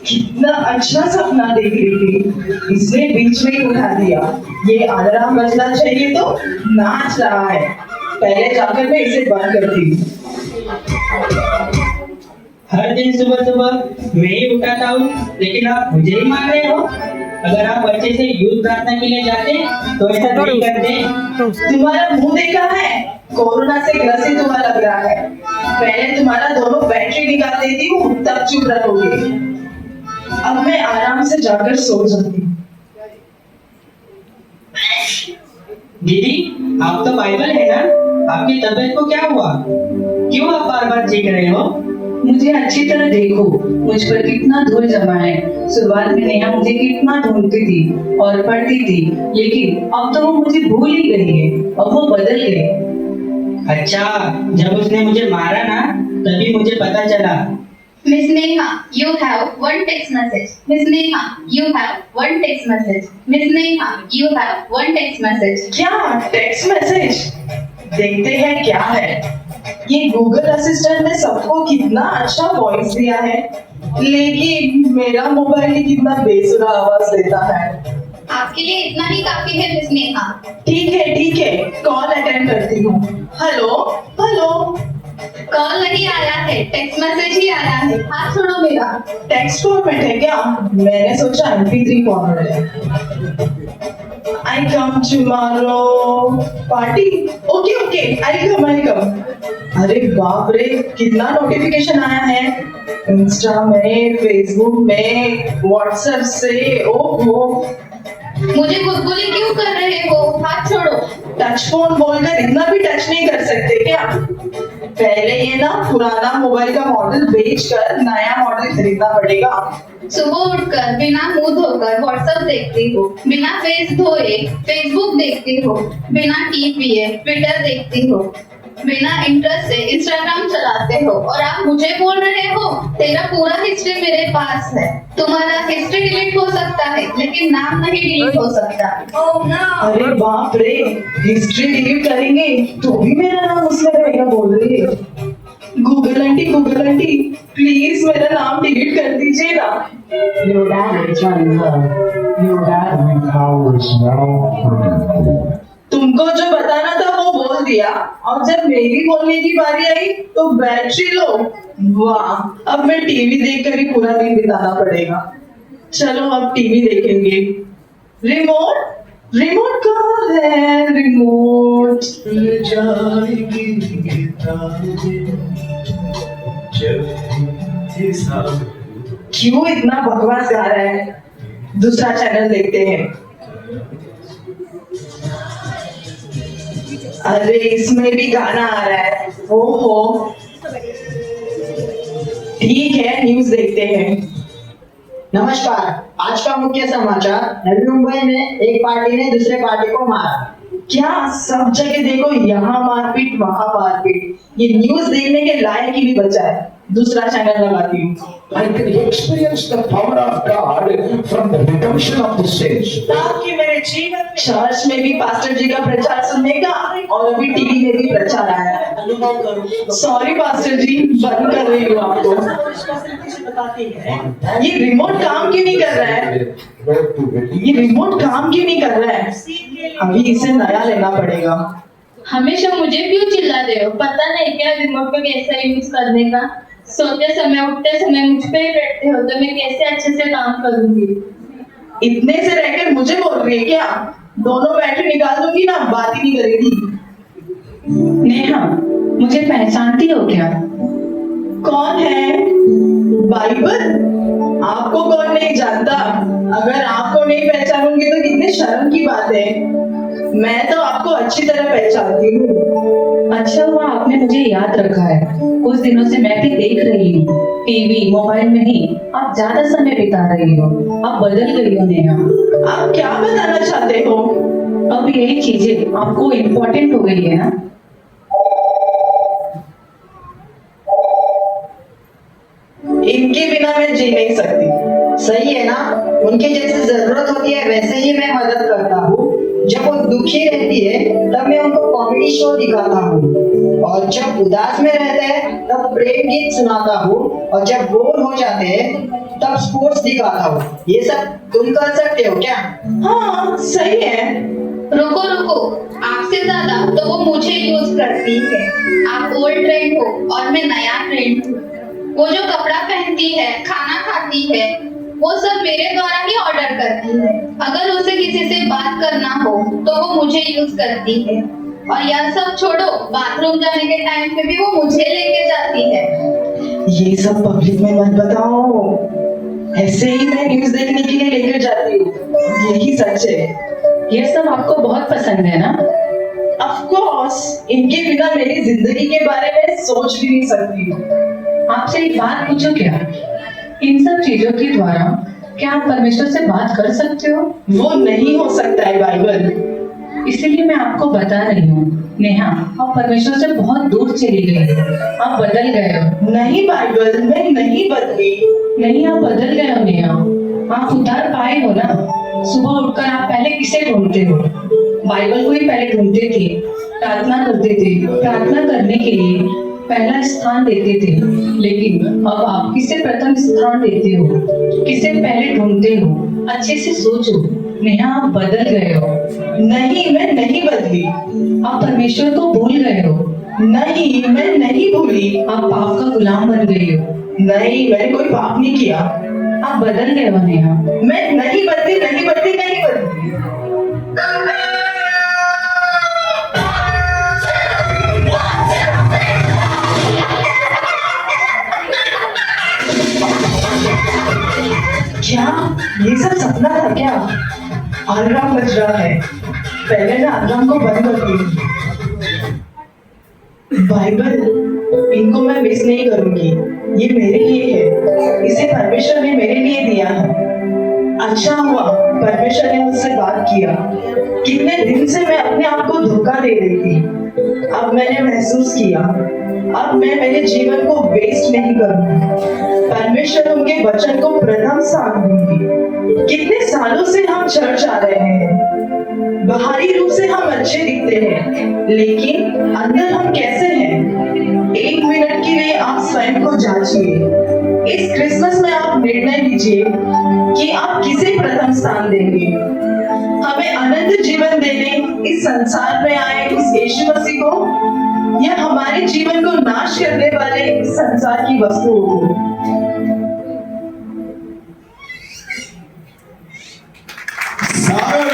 कितना अच्छा सपना देख रही थी, इसने बीच में ही उठा दिया। ये अलार्म बजना चाहिए तो नाच रहा है। पहले जाकर मैं इसे बंद करती हूँ। हर दिन सुबह सुबह मैं ही उठाता हूँ, लेकिन आप मुझे ही मार रहे हो। अगर आप बच्चे से युद्ध प्रार्थना के लिए जाते तो ऐसा नहीं करते। तुम्हारा मुंह देखा है, कोरोना से ग्रसित हुआ लग रहा है। पहले तुम्हारा दोनों बैटरी निकाल देती हूँ, तब चुप रहोगे। अब मैं आराम से जाकर सो जाती हूँ। दीदी, आप तो बाइबल है ना? आपकी तबीयत को क्या हुआ? क्यों आप बार बार चीख रहे हो? मुझे अच्छी तरह देखो, मुझ पर कितना धूल जमा है। शुरुआत में नेहा मुझे कितना ढूंढती थी और पढ़ती थी, लेकिन अब तो वो मुझे भूल ही गई है। अब वो बदल गई। अच्छा, जब उसने मुझे मारा ना, तभी मुझे पता चला। Miss Neha, you have one text message. Miss Neha, you have one text message. Miss Neha, you have one text message. क्या टेक्स्ट मैसेज? देखते हैं क्या है। ये गूगल असिस्टेंट ने सबको कितना अच्छा वॉइस दिया है, लेकिन मेरा मोबाइल ही कितना बेसुरा आवाज देता है। आपके लिए इतना ही काफी है मिस नेहा। ठीक है, कॉल अटेंड करती हूँ। Hello hello. कॉल नहीं आया है, टेक्स्ट मैसेज ही आया है। हाथ छोड़ो मेरा। टेक्स्ट फॉर्मेट है क्या? मैंने सोचा MP3 फॉर्मेट है। I come tomorrow party. Okay, I come. अरे बाप रे, कितना नोटिफिकेशन आया है इंस्टा में, फेसबुक में, व्हाट्सएप से। ओहो, मुझे गुदगुदी क्यों कर रहे हो? हाथ छोड़ो। टच फोन बोलकर इतना भी टच नहीं कर सकते क्या? पहले ये ना पुराना मोबाइल का मॉडल बेचकर नया मॉडल खरीदना पड़ेगा। सुबह उठकर बिना मुंह धोकर व्हाट्सएप देखती हो, बिना फेस धोए फेसबुक देखती हो, बिना टी पिए ट्विटर देखती हो, बिना इंटरेस्ट से इंस्टाग्राम चलाते हो, और आप मुझे बोल रहे हो तेरा पूरा हिस्ट्री मेरे पास है। तुम्हारा हिस्ट्री डिलीट हो सकता है, लेकिन नाम नहीं डिलीट हो सकता। Oh no. अरे बाप रे, हिस्ट्री डिलीट करेंगे तो भी मेरा नाम उसमें रहेगा बोल रही है। गूगल आंटी प्लीज मेरा नाम डिलीट कर दीजिए ना। Your dad is running low. Your battery power is now running. तुमको जो बताना था वो बोल दिया, और जब मेरी बोलने की बारी आई तो बैटरी लो। वाह, अब मैं टीवी देखकर ही पूरा दिन बिताना पड़ेगा। चलो अब टीवी देखेंगे। रिमोट कहाँ है? रिमोट क्यों इतना बकवास गा रहा है? दूसरा चैनल देखते हैं। अरे इसमें भी गाना आ रहा है। ओहो, ठीक है, न्यूज देखते हैं। नमस्कार, आज का मुख्य समाचार। नवी मुंबई में एक पार्टी ने दूसरे पार्टी को मारा। क्या सब जगह देखो, यहाँ मारपीट वहाँ मारपीट। ये न्यूज देखने के लायक ही भी बचा है। दूसरा चैनल लगाती हूँ। I can experience the power of God from the redemption of the saints. ताकि मेरे जीवन में चर्च में भी पास्टर जी का प्रचार सुनने का, और अभी टीवी में भी प्रचार आया है। सॉरी पास्टर जी, बंद कर रही हूँ आपको। ये रिमोट काम क्यों नहीं कर रहा है? अभी इसे नया लेना पड़ेगा। हमेशा मुझे क्यों चिल्लाते हो? पता नहीं क्या रिमोट को कैसे यूज करने का? सोते समय उठते समय मुझ पे ही बैठते हो, तो मैं कैसे अच्छे से काम करूंगी? इतने से रहकर मुझे बोल रही है क्या? दोनों बैटरी निकाल दूंगी ना, बात ही नहीं करेगी। नेहा, मुझे पहचानती हो क्या? कौन है? बाइबल? आपको कौन नहीं जानता? अगर आपको नहीं पहचानूंगी तो कितने शर्म की बात है। मैं तो आपको अच्छी तरह पहचानती हूँ। अच्छा हुआ आपने मुझे याद रखा है। कुछ दिनों से मैं भी देख रही हूँ, टीवी मोबाइल में ही आप ज्यादा समय बिता रही हो। आप बदल गई हो नेहा। आप क्या बताना चाहते हो? अब यही चीजें आपको इम्पोर्टेंट हो गई है ना? इनके बिना मैं जी नहीं सकती। सही है ना? उनकी जैसे जरूरत होती है वैसे ही मैं मदद करता हूँ। जब वो दुखी रहती है तब मैं उनको कॉमेडी शो दिखाता हूँ। और जब उदास में रहते हैं तब प्रेम गीत सुनाता हूँ, और जब बोर हो जाते हैं तब स्पोर्ट्स दिखाता हूँ। ये सब तुम कर सकते हो क्या? हाँ सही है। रुको रुको, आपसे ज्यादा तो वो मुझे यूज करती है। आप ओल्ड ट्रेंड हो और मैं नया ट्रेंड हूँ। वो जो कपड़ा पहनती है, खाना खाती है, वो सब मेरे द्वारा ही ऑर्डर करती है। अगर उसे किसी से बात करना हो तो वो मुझे यूज करती है। और यह सब छोड़ो, बाथरूम जाने के टाइम पे भी वो मुझे लेके जाती है। ये सब पब्लिक में मत बताओ, ऐसे ही मैं न्यूज देखने के लिए लेकर जाती हूँ, यही सच है। ये सब आपको बहुत पसंद है ना? ऑफ कोर्स, इनके बिना मेरी जिंदगी के बारे में सोच भी नहीं सकती हूँ। आपसे एक बात पूछो क्या? इन सब चीजों के द्वारा क्या आप परमेश्वर से बात कर सकते हो? वो नहीं हो सकता है बाइबल। इसीलिए मैं आपको बता रही हूँ नेहा, आप परमेश्वर से बहुत दूर चली गई हो। आप बदल गए हो। नहीं बाइबल, मैं नहीं बदली। नहीं, आप बदल गए हो नेहा। आप उद्धार पाए हो ना। सुबह उठकर आप पहले किसे ढूंढते हो? बाइबल को ही पहले ढूंढते थे, प्रार्थना करते थे, प्रार्थना करने के लिए पहला स्थान देते थे। लेकिन अब आप किसे प्रथम स्थान देते हो? किसे पहले ढूंढते हो? अच्छे से सोचो नेहा, आप बदल गए हो। नहीं, मैं नहीं बदली। आप परमेश्वर को भूल गए हो। नहीं, मैं नहीं भूली। आप पाप का गुलाम बन गए हो। नहीं, मैंने कोई पाप नहीं किया। आप बदल गए हो नेहा। मैं नहीं बदली, नहीं बदली, नहीं बदली। क्या ये सब सपना था क्या? अलार्म बज रहा है, पहले मैं अलार्म को बंद करती हूँ। बाइबल, इनको मैं मिस नहीं करूंगी। ये मेरे लिए है, इसे परमेश्वर ने मेरे लिए दिया है। अच्छा हुआ परमेश्वर ने मुझसे बात किया। कितने दिन से मैं अपने आप को धोखा दे रही थी। अब मैंने महसूस किया, अब मैं मेरे जीवन को वेस्ट नहीं करूंगी। परमेश्वर उनके वचन को प्रथम स्थान दूंगी। कितने सालों से हम चर्च आ रहे हैं, बाहरी रूप से हम अच्छे दिखते हैं, लेकिन अंदर हम कैसे हैं? एक मिनट के लिए आप स्वयं को जांचिए। इस क्रिसमस में आप निर्णय लीजिए कि आप किसे प्रथम स्थान देंगे। हमें अनंत जीवन देने इस संसार में आए उस यीशु मसीह को, या हमारे जीवन को नाश करने वाले इस संसार की वस्तुओं को?